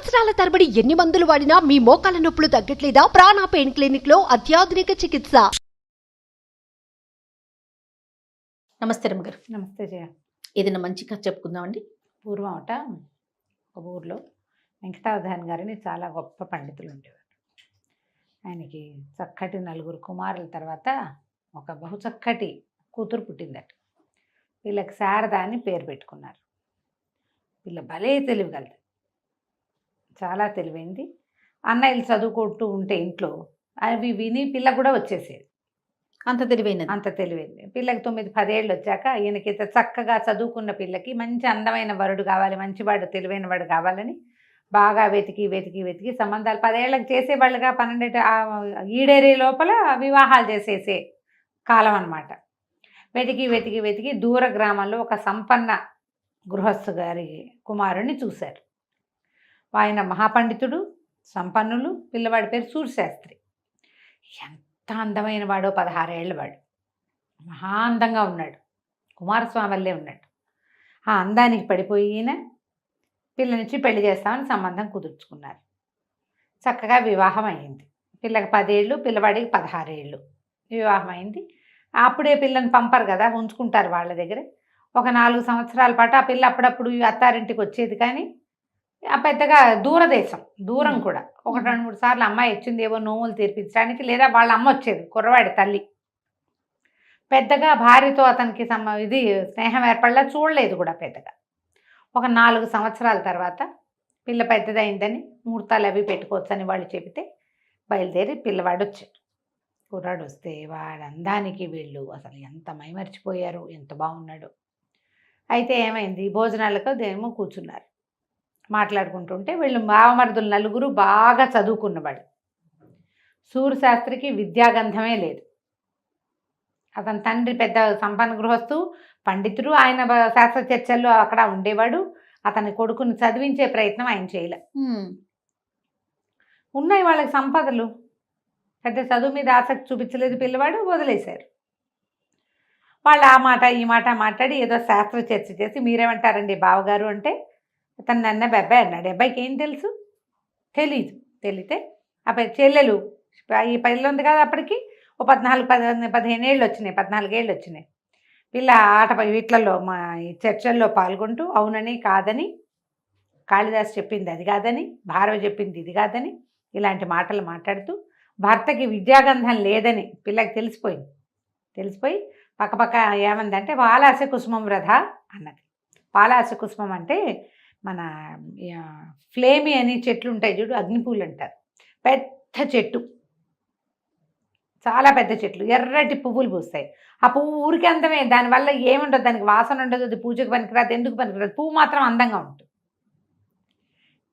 సంవత్సరాల తరబడి ఎన్ని మందులు వాడినా మీ మోకాల నొప్పులు తగ్గట్లేదా? ప్రాణ పెయిన్ క్లినిక్ లో అత్యాధునిక చికిత్స. నమస్తే రమ్మగారు. నమస్తే జయ. ఏదైనా మంచి కథ చెప్పుకుందామండి. పూర్వం ఒక ఊర్లో వెంకటావధాన్ గారిని చాలా గొప్ప పండితులు ఉండేవారు. ఆయనకి చక్కటి 4 కుమారుల తర్వాత ఒక బహు చక్కటి కూతురు పుట్టిందట. వీళ్ళకి శారద అని పేరు పెట్టుకున్నారు. వీళ్ళ భలే తెలివిగలది, చాలా తెలివైంది. అన్నయ్యలు చదువుకుంటూ ఉంటే ఇంట్లో అవి విని పిల్ల కూడా వచ్చేసేది. అంత తెలివైనది. అంత తెలివైంది. పిల్లకి 9-10 ఏళ్ళు వచ్చాక ఈయనకి చక్కగా చదువుకున్న పిల్లకి మంచి అందమైన వరుడు కావాలి, మంచివాడు తెలివైన వాడు కావాలని బాగా వెతికి సంబంధాలు 10 ఏళ్ళకి చేసేవాళ్ళుగా 12 ఈడేరే లోపల వివాహాలు చేసేసే కాలం అన్నమాట. వెతికి దూర గ్రామంలో ఒక సంపన్న గృహస్థు గారి కుమారుణ్ణి చూశారు. ఆయన మహాపండితుడు, సంపన్నులు. పిల్లవాడి పేరు సూర్యశాస్త్రి. ఎంత అందమైన వాడో, 16 ఏళ్ళ వాడు. మహా అందంగా ఉన్నాడు, కుమారస్వామి వల్లే ఉన్నాడు. ఆ అందానికి పడిపోయి ఈయన పిల్లనిచ్చి పెళ్లి చేస్తామని సంబంధం కుదుర్చుకున్నారు. చక్కగా వివాహం అయింది. పిల్లకి 10 ఏళ్ళు, పిల్లవాడికి 16 ఏళ్ళు. వివాహం అయింది. అప్పుడే పిల్లని పంపరు కదా, ఉంచుకుంటారు వాళ్ళ దగ్గర. ఒక 4 సంవత్సరాల పాటు ఆ పిల్ల అప్పుడప్పుడు అత్తారింటికి వచ్చేది. కానీ ఆ పెద్దగా దూరదేశం, దూరం కూడా. 1-2-3 సార్లు అమ్మాయి వచ్చింది ఏవో నోములు తీర్పించడానికి, లేదా వాళ్ళ అమ్మ వచ్చేది, కుర్రవాడి తల్లి. పెద్దగా భార్యతో అతనికి స్నేహం ఏర్పడలా, చూడలేదు కూడా పెద్దగా. ఒక 4 సంవత్సరాల తర్వాత పిల్ల పెద్దదైందని ముహూర్తాలు అవి పెట్టుకోవచ్చని వాళ్ళు చెబితే బయలుదేరి పిల్లవాడు వచ్చాడు. కుర్రాడు వస్తే వాడు అందానికి వీళ్ళు అసలు ఎంత మైమరిచిపోయారు, ఎంత బాగున్నాడు. అయితే ఏమైంది, భోజనాలకు దేమో కూర్చున్నారు, మాట్లాడుకుంటుంటే వీళ్ళు మావమరుదులు 4 బాగా చదువుకున్నవాడు. సూర్యశాస్త్రికి విద్యాగంధమే లేదు. అతని తండ్రి పెద్ద సంపన్న గృహస్థు, పండితుడు. ఆయన శాస్త్ర చర్చల్లో అక్కడ ఉండేవాడు. అతని కొడుకుని చదివించే ప్రయత్నం ఆయన చేయలే. ఉన్నాయి వాళ్ళకి సంపదలు, పెద్ద చదువు మీద ఆసక్తి చూపించలేదు పిల్లవాడు, వదిలేశారు. వాళ్ళు ఆ మాట ఈ మాట మాట్లాడి ఏదో శాస్త్ర చర్చ చేసి, మీరేమంటారండి బావగారు అంటే, అతను నన్న అబ్బాయి అన్నాడు. అబ్బాయికి ఏం తెలుసు, తెలియతే ఆ చెల్లెలు ఈ పిల్ల ఉంది కదా, అప్పటికి ఓ 14-15 ఏళ్ళు వచ్చినాయి, 14 ఏళ్ళు వచ్చినాయి. పిల్ల వీటిలలో మా ఈ చర్చల్లో పాల్గొంటూ అవునని కాదని, కాళిదాసు చెప్పింది అది కాదని, భారవి చెప్పింది ఇది కాదని, ఇలాంటి మాటలు మాట్లాడుతూ భర్తకి విద్యాగంధం లేదని పిల్లకి తెలిసిపోయి పక్కపక్క ఏమందంటే, పాలాస కుసుమం రథ అన్నది. పాలాస కుసుమం అంటే మన ఫ్లేమి అని చెట్లు ఉంటాయి చూడు, అగ్నిపూలు అంటారు. పెద్ద చెట్టు, చాలా పెద్ద చెట్లు, ఎర్రటి పువ్వులు పూస్తాయి. ఆ పువ్వు ఊరికి అందమే, దానివల్ల ఏముండదు, దానికి వాసన ఉండదు, అది పూజకు పనికిరాదు, ఎందుకు పనికిరాదు, పువ్వు మాత్రం అందంగా ఉంటుంది.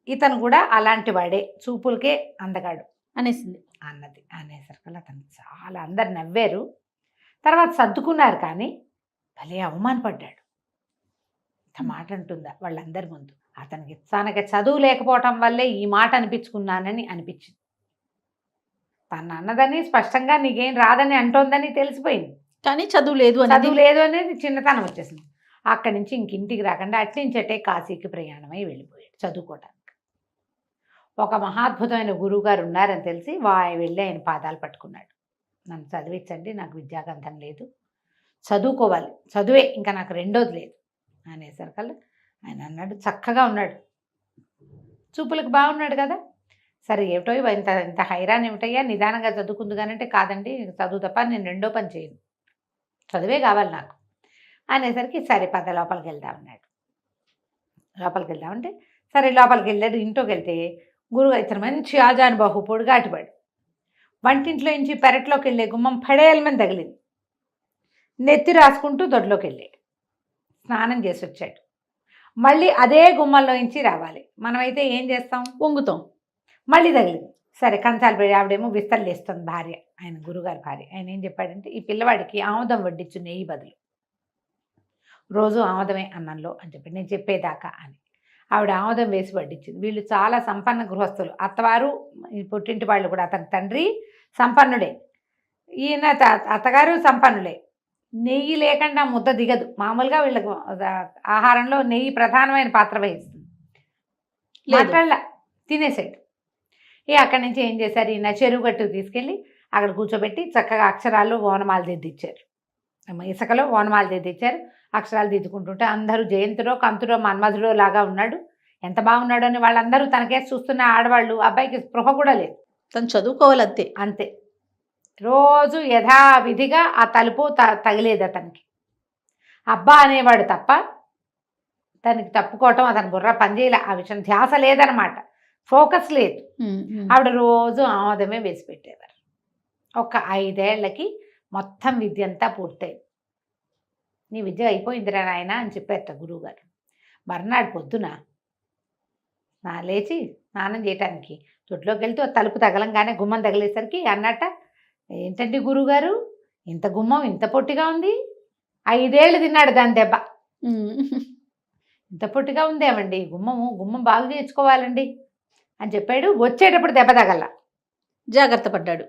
ఇతను కూడా అలాంటి వాడే, చూపులకే అందగాడు అనేసరికి అతను చాలా అందరు నవ్వారు. తర్వాత సర్దుకున్నారు. కానీ భలే అవమానపడ్డాడు. ఇంత మాట అంటుందా వాళ్ళందరి ముందు. అతనికి తనకి చదువు లేకపోవటం వల్లే ఈ మాట అనిపించుకున్నానని అనిపించింది. తను అన్నదని స్పష్టంగా నీకేం రాదని అంటోందని తెలిసిపోయింది. కానీ చదువు లేదు అనేది చిన్నతనం వచ్చేసింది. అక్కడి నుంచి ఇంటికి రాకుండా అట్నుంచటే కాశీకి ప్రయాణమై వెళ్ళిపోయాడు చదువుకోవటానికి. ఒక మహాద్భుతమైన గురువుగారు ఉన్నారని తెలిసి వెళ్ళి ఆయన పాదాలు పట్టుకున్నాడు. నన్ను చదివించండి, నాకు విద్యాగంధం లేదు, చదువుకోవాలి, చదువే ఇంకా నాకు రెండోది లేదు అనేసరికల్లా ఆయన అన్నాడు, చక్కగా ఉన్నాడు, చూపులకు బాగున్నాడు కదా, సరే ఏమిటో ఇంత హైరాన్ ఏమిటయ్యా, నిదానంగా చదువుకుంది కానంటే, కాదండి చదువు తప్ప నేను రెండో పని చేయను, చదువే కావాలి నాకు అనేసరికి సరే పద లోపలికి వెళ్దామన్నాడు. లోపలికి వెళ్దామంటే సరే లోపలికి వెళ్ళాడు. ఇంట్లోకి వెళ్తే గురువు ఇతను మంచి ఆజానుబాహు, పొడుగాటివాడు. వంటింట్లో నుంచి పెరట్లోకి వెళ్ళే గుమ్మం పడేయాలని తగిలింది. నెత్తి రాసుకుంటూ దొడ్లోకి వెళ్ళాడు, స్నానం చేసి వచ్చాడు. మళ్ళీ అదే గుమ్మంలో నుంచి రావాలి. మనమైతే ఏం చేస్తాం, వంగుతాం. మళ్ళీ తగిలింది. సరే కంచాలు పెట్టి ఆవిడేమో విస్తలు వేస్తుంది భార్య, ఆయన గురుగారి భార్య. ఆయన ఏం చెప్పాడంటే, ఈ పిల్లవాడికి ఆముదం వడ్డించు నెయ్యి బదులు, రోజు ఆముదమే అన్నంలో అని చెప్పి నేను చెప్పేదాకా అని ఆవిడ ఆముదం వేసి వడ్డించింది. వీళ్ళు చాలా సంపన్న గృహస్థులు. అత్తవారు పుట్టింటి వాళ్ళు కూడా, అతని తండ్రి సంపన్నుడే, ఈయన అత్తగారు సంపన్నులే. నెయ్యి లేకుండా ముద్ద దిగదు. మామూలుగా వీళ్ళకు ఆహారంలో నెయ్యి ప్రధానమైన పాత్ర వహిస్తుంది. మాట్లాడలా, తినేసాడు. అక్కడి నుంచి ఏం చేశారు, ఈయన చెరువు గట్టుకు తీసుకెళ్ళి అక్కడ కూర్చోబెట్టి చక్కగా అక్షరాలు ఓనమాలు దిద్దిచ్చారు. ఇసుకలో ఓనమాలు దిద్దిచ్చారు. అక్షరాలు దిద్దుకుంటుంటే అందరూ జయంతుడో కంతుడో మన్మధుడో లాగా ఉన్నాడు, ఎంత బాగున్నాడు అని వాళ్ళందరూ తనకేసి చూస్తున్న ఆడవాళ్ళు. అబ్బాయికి స్పృహ కూడా లేదు, తను చదువుకోవాలి అంతే. అంతే. రోజు యథావిధిగా ఆ తలుపు తగిలేదు అతనికి. అబ్బా అనేవాడు తప్ప తనకి తప్పుకోవటం అతని బుర్ర పనిచేయలే. ఆ విషయం ధ్యాస లేదనమాట, ఫోకస్ లేదు. ఆవిడ రోజు ఆమోదమే వేసి పెట్టేవారు. ఒక 5 ఏళ్లకి మొత్తం విద్య అంతా పూర్తయింది. నీ విద్య అయిపోయిందిరా నాయన అని చెప్పారట గురువుగారు. మర్నాడు పొద్దున లేచి స్నానం చేయటానికి తొట్లోకి వెళ్తూ తలుపు తగలంగానే గుమ్మం తగిలేసరికి అన్నట్ట, ఏంటండి గురువుగారు ఇంత గుమ్మం ఇంత పొట్టిగా ఉంది, 5 ఏళ్ళు తిన్నాడు దాని దెబ్బ. ఇంత పొట్టిగా ఉందేమండి గుమ్మం బాగు చేయించుకోవాలండి అని చెప్పాడు. వచ్చేటప్పుడు దెబ్బ తగల, జాగ్రత్త పడ్డాడు.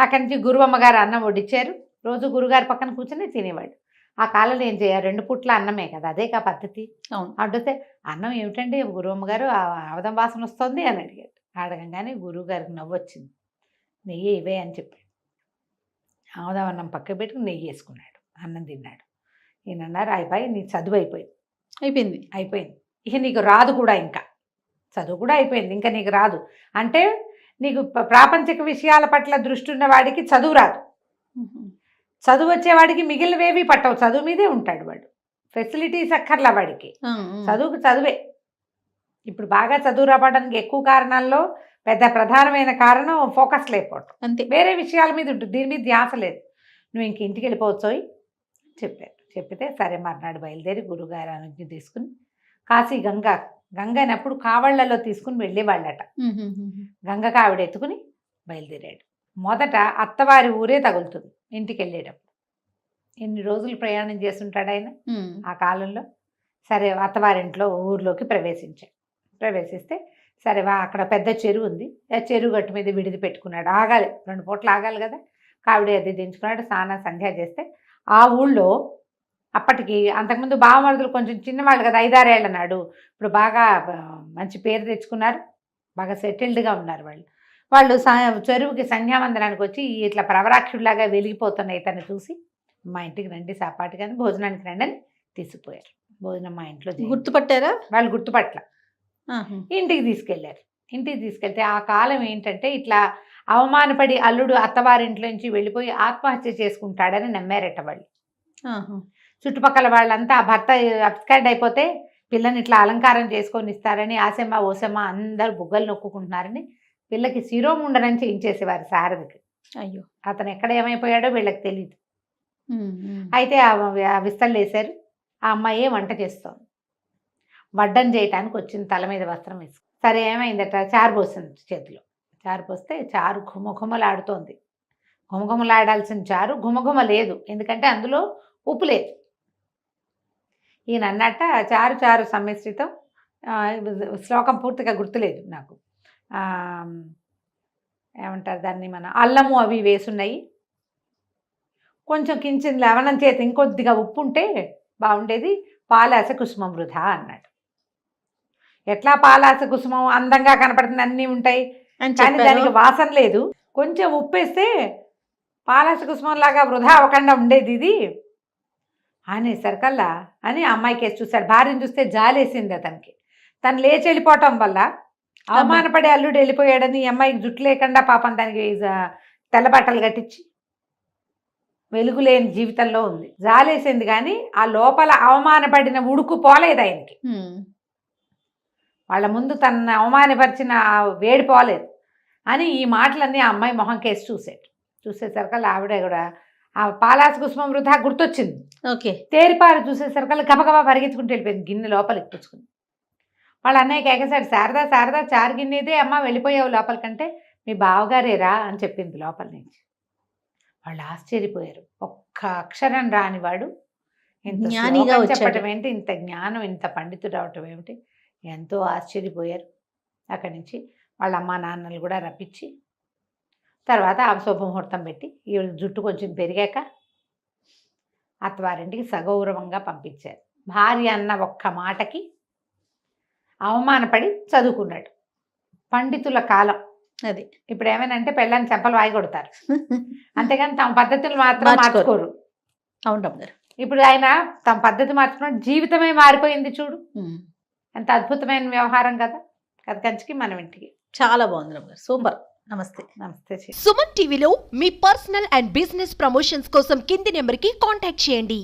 అక్కడి నుంచి గురువమ్మగారు అన్నం వడ్డించారు. రోజు గురుగారి పక్కన కూర్చొని తినేవాడు. ఆ కాలంలో ఏం చేయాలి, 2 పూట్ల అన్నమే కదా, అదే కా పద్ధతి. అడిగితే అన్నం ఏమిటండి గురువమ్మగారు ఆవదం వాసన వస్తుంది అని అడిగాడు. అడగంగానే గురువుగారికి నవ్వు వచ్చింది. నెయ్యి ఇవే అని చెప్పాడు. ఆవదం అన్నం పక్క పెట్టుకుని నెయ్యి వేసుకున్నాడు, అన్నం తిన్నాడు. ఈయన అన్నారు, అయిపోయి నీ చదువు అయిపోయింది, ఇక నీకు రాదు కూడా, ఇంకా చదువు కూడా అయిపోయింది, ఇంకా నీకు రాదు అంటే నీకు ప్రాపంచిక విషయాల పట్ల దృష్టి ఉన్న వాడికి చదువు రాదు. చదువు వచ్చేవాడికి మిగిలినవేవి పట్టవు, చదువు మీదే ఉంటాడు వాడు. ఫెసిలిటీస్ అక్కర్లా వాడికి, చదువే. ఇప్పుడు బాగా చదువు రావడానికి ఎక్కువ కారణాల్లో పెద్ద ప్రధానమైన కారణం ఫోకస్ లేకపోవటం, అంతే. వేరే విషయాల మీద ఉంటుంది, దీని మీద ధ్యాస లేదు. నువ్వు ఇంక ఇంటికి వెళ్ళిపోవచ్చు చెప్పారు. చెప్పితే సరే మర్నాడు బయలుదేరి గురుగారు అనుజ్ఞ తీసుకుని కాశీ గంగనప్పుడు కావళ్లలో తీసుకుని వెళ్ళేవాళ్ళట. గంగకు ఆవిడ ఎత్తుకుని బయలుదేరాడు. మొదట అత్తవారి ఊరే తగులుతుంది ఇంటికి వెళ్ళేటప్పుడు. ఎన్ని రోజులు ప్రయాణం చేస్తుంటాడు ఆయన ఆ కాలంలో. సరే అత్తవారింట్లో ఊర్లోకి ప్రవేశిస్తే సరే అక్కడ పెద్ద చెరువు ఉంది, ఆ చెరువు గట్టు మీద విడిది పెట్టుకున్నాడు. ఆగాలి, 2 పూటలు ఆగాలి కదా. కావిడి అది దించుకున్నాడు, స్నానం సంధ్య చేస్తే ఆ ఊళ్ళో అప్పటికి అంతకుముందు బావమరుదులు కొంచెం చిన్నవాళ్ళు కదా, 5-6 ఏళ్ళ నాడు. ఇప్పుడు బాగా మంచి పేరు తెచ్చుకున్నారు, బాగా సెటిల్డ్గా ఉన్నారు వాళ్ళు. చెరువుకి సంధ్యావందనానికి వచ్చి ఇట్లా ప్రవరాక్షుడిలాగా వెలిగిపోతున్నాయి తను చూసి, మా ఇంటికి రండి సాపాటి కానీ భోజనానికి రండి అని తీసుకుపోయారు. భోజనం మా ఇంట్లో గుర్తుపట్టారా వాళ్ళు? గుర్తుపట్ల. ఇంటికి తీసుకెళ్తే ఆ కాలం ఏంటంటే ఇట్లా అవమానపడి అల్లుడు అత్తవారింట్లో నుంచి వెళ్ళిపోయి ఆత్మహత్య చేసుకుంటాడని నమ్మారట వాళ్ళు. చుట్టుపక్కల వాళ్ళంతా ఆ భర్త అప్స్కార్డ్ అయిపోతే పిల్లని ఇట్లా అలంకారం చేసుకొని ఇస్తారని ఆసెమ్మ ఓసెమ్మ అందరు బుగ్గలు నొక్కుంటున్నారని పిల్లకి శిరోముండనం చేయించేసేవారు శారదకి. అయ్యో, అతను ఎక్కడ ఏమైపోయాడో వీళ్ళకి తెలియదు. అయితే ఆ విస్తళ్ళు వేశారు. ఆ అమ్మాయి వంట చేస్తోంది, వడ్డం చేయటానికి వచ్చింది, తల మీద వస్త్రం వేసుకు. సరే ఏమైందట, చారు పోసింది చేతిలో. చారు పోస్తే చారు ఘుమఘుమలాడుతోంది. ఘుమఘుమలాడాల్సిన చారు ఘుమఘుమ లేదు, ఎందుకంటే అందులో ఉప్పు లేదు. ఈయన అన్నట్ట చారు సమ్మిశ్రితం, శ్లోకం పూర్తిగా గుర్తులేదు నాకు, ఏమంటారు దాన్ని, మన అల్లము అవి వేసున్నాయి, కొంచెం కించిన లవణం చేత ఇంకొద్దిగా ఉప్పు ఉంటే బాగుండేది, పాలాస కుసుమం వృధా అన్నాడు. ఎట్లా పాలాస కుసుమం అందంగా కనపడుతుంది, అన్నీ ఉంటాయి కానీ దానికి వాసన లేదు, కొంచెం ఉప్పు వేస్తే పాలాస కుసుమం లాగా వృధా అవ్వకుండా ఉండేది ఇది అనేసరికల్లా అని అమ్మాయికి వేసి చూశాడు. భార్యను చూస్తే జాలేసింది అతనికి. తను లేచి వెళ్ళిపోవటం వల్ల అవమానపడే అల్లుడు వెళ్ళిపోయాడని ఈ అమ్మాయికి జుట్టు లేకుండా పాపం దానికి తెల్ల బట్టలు కట్టించి వెలుగులేని జీవితంలో ఉంది. జాలేసింది కానీ ఆ లోపల అవమానపడిన ఉడుకు పోలేదు ఆయనకి. వాళ్ళ ముందు తనను అవమానపరిచిన వేడి పోలేదు అని ఈ మాటలన్నీ ఆ అమ్మాయి మొహం కేసి చూసేసరికల్లా ఆవిడ కూడా ఆ పాలాస కుసుమం వృధా గుర్తొచ్చింది. ఓకే, తేరిపారు చూసేసరికల్లా గబగబా పరిగెత్తుకుంటూ వెళ్ళిపోయింది, గిన్నె లోపలికి పుచ్చుకుంది. వాళ్ళ అన్నయ్య కేకేశాడు, శారదా చారు గిన్నెదే అమ్మ, వెళ్ళిపోయావు లోపలికంటే మీ బావగారేరా అని చెప్పింది లోపల నుంచి. వాళ్ళు ఆశ్చర్యపోయారు. ఒక్క అక్షరం రానివాడు ఇంత జ్ఞానిగా చెప్పటం ఏంటి, ఇంత జ్ఞానం, ఇంత పండితుడు అవటం ఏమిటి, ఎంతో ఆశ్చర్యపోయారు. అక్కడి నుంచి వాళ్ళ అమ్మా నాన్నలు కూడా రప్పించి తర్వాత ఆ శుభముహూర్తం పెట్టి ఈ జుట్టు కొంచెం పెరిగాక అత్తవారింటికి సగౌరవంగా పంపించారు. భార్య అన్న ఒక్క మాటకి అవమానపడి చదువుకున్నాడు. పండితుల కాలం. అది ఇప్పుడు ఏమైనా అంటే పెళ్ళాన్ని చెంపలు వాయి కొడతారు, అంతేగాని తమ పద్ధతులు మాత్రం మార్చుకోరు. మార్చుకోరు. అవును రమ్మగారు. ఇప్పుడు ఆయన తమ పద్ధతి మార్చుకున్న జీవితమే మారిపోయింది చూడు, ఎంత అద్భుతమైన వ్యవహారం కదా. కథ కంచికి మనం ఇంటికి. చాలా బాగుంది రమ్మగారు, సూపర్. నమస్తే. నమస్తే. సుమన్ టీవీలో మీ పర్సనల్ అండ్ బిజినెస్ ప్రమోషన్స్ కోసం కింది నెంబర్కి కాంటాక్ట్ చేయండి.